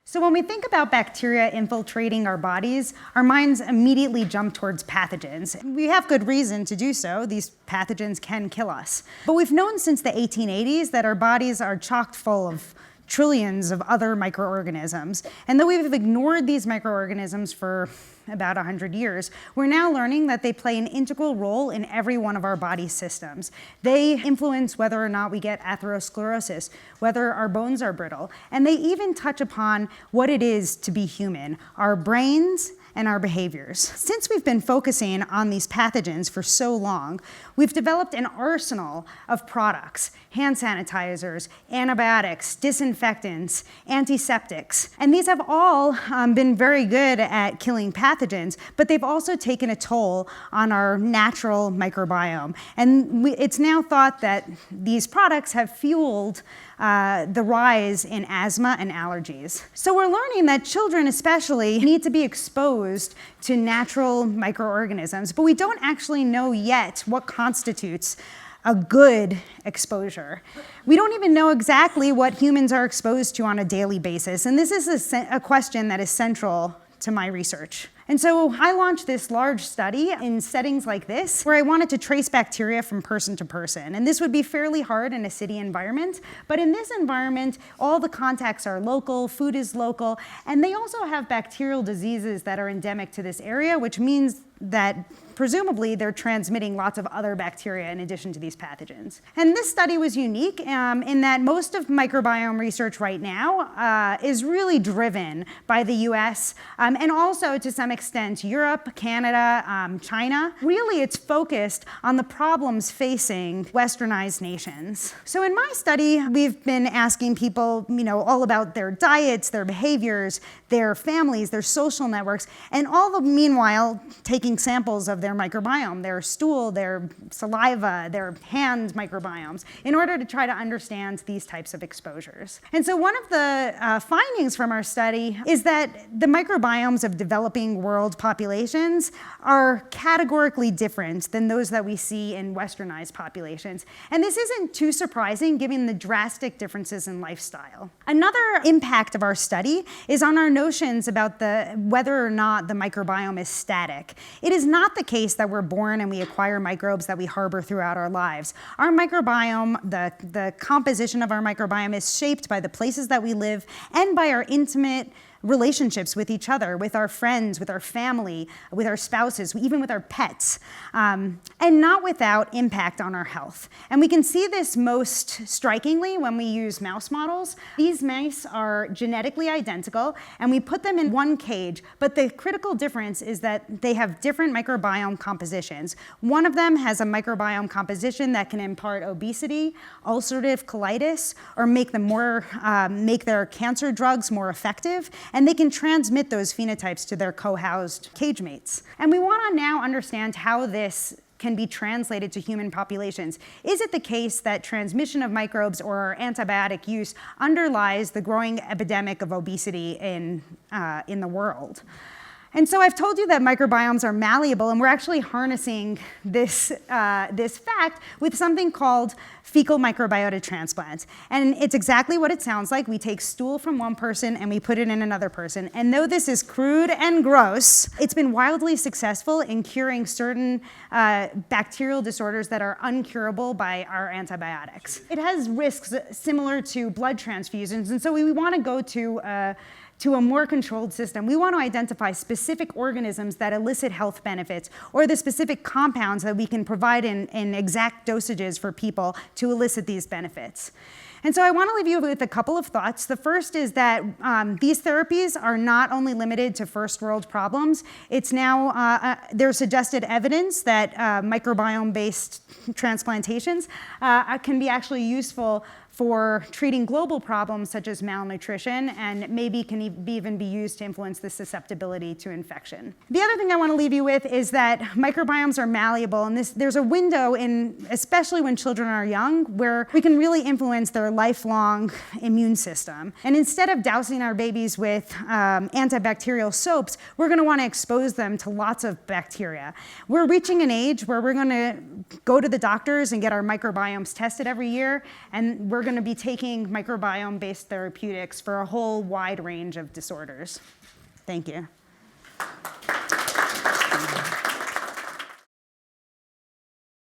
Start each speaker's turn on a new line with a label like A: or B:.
A: So when we think about bacteria infiltrating our bodies, our minds immediately jump towards pathogens. We have good reason to do so. These pathogens can kill us. But we've known since the 1880s that our bodies are chock full of trillions of other microorganisms. And though we've ignored these microorganisms for about 100 years, we're now learning that they play an integral role in every one of our body systems. They influence whether or not we get atherosclerosis, whether our bones are brittle, and they even touch upon what it is to be human, our brains and our behaviors. Since we've been focusing on these pathogens for so long, we've developed an arsenal of products, hand sanitizers, antibiotics, disinfectants, antiseptics, and these have all been very good at killing pathogens, but they've also taken a toll on our natural microbiome. And it's now thought that these products have fueled the rise in asthma and allergies. So we're learning that children especially need to be exposed to natural microorganisms, but we don't actually know yet what constitutes a good exposure. We don't even know exactly what humans are exposed to on a daily basis, and this is a question that is central to my research. And so I launched this large study in settings like this, where I wanted to trace bacteria from person to person. And this would be fairly hard in a city environment, but in this environment, all the contacts are local, food is local, and they also have bacterial diseases that are endemic to this area, which means that presumably they're transmitting lots of other bacteria in addition to these pathogens. And this study was unique in that most of microbiome research right now is really driven by the US and also to some extent Europe, Canada, China. Really it's focused on the problems facing westernized nations. So in my study, we've been asking people, all about their diets, their behaviors, their families, their social networks, and all the meanwhile taking samples of their microbiome, their stool, their saliva, their hand microbiomes, in order to try to understand these types of exposures. And so one of the findings from our study is that the microbiomes of developing world populations are categorically different than those that we see in westernized populations. And this isn't too surprising given the drastic differences in lifestyle. Another impact of our study is on our notions about whether or not the microbiome is static. It is not the case that we're born and we acquire microbes that we harbor throughout our lives. Our microbiome, the composition of our microbiome is shaped by the places that we live and by our intimate relationships with each other, with our friends, with our family, with our spouses, even with our pets, and not without impact on our health. And we can see this most strikingly when we use mouse models. These mice are genetically identical, and we put them in one cage, but the critical difference is that they have different microbiome compositions. One of them has a microbiome composition that can impart obesity, ulcerative colitis, or make their cancer drugs more effective, and they can transmit those phenotypes to their co-housed cage mates. And we want to now understand how this can be translated to human populations. Is it the case that transmission of microbes or antibiotic use underlies the growing epidemic of obesity in the world? And so I've told you that microbiomes are malleable, and we're actually harnessing this fact with something called fecal microbiotic transplants. And it's exactly what it sounds like. We take stool from one person and we put it in another person. And though this is crude and gross, it's been wildly successful in curing certain bacterial disorders that are uncurable by our antibiotics. It has risks similar to blood transfusions, and so we want to go to a more controlled system. We want to identify specific organisms that elicit health benefits, or the specific compounds that we can provide in exact dosages for people to elicit these benefits. And so I want to leave you with a couple of thoughts. The first is that these therapies are not only limited to first world problems. It's now, there's suggested evidence that microbiome-based transplantations can be actually useful for treating global problems such as malnutrition, and maybe can even be used to influence the susceptibility to infection. The other thing I want to leave you with is that microbiomes are malleable, and there's a window especially when children are young, where we can really influence their lifelong immune system. And instead of dousing our babies with antibacterial soaps, we're going to want to expose them to lots of bacteria. We're reaching an age where we're going to go to the doctors and get our microbiomes tested every year, and we're going to be taking microbiome-based therapeutics for a whole wide range of disorders. Thank you.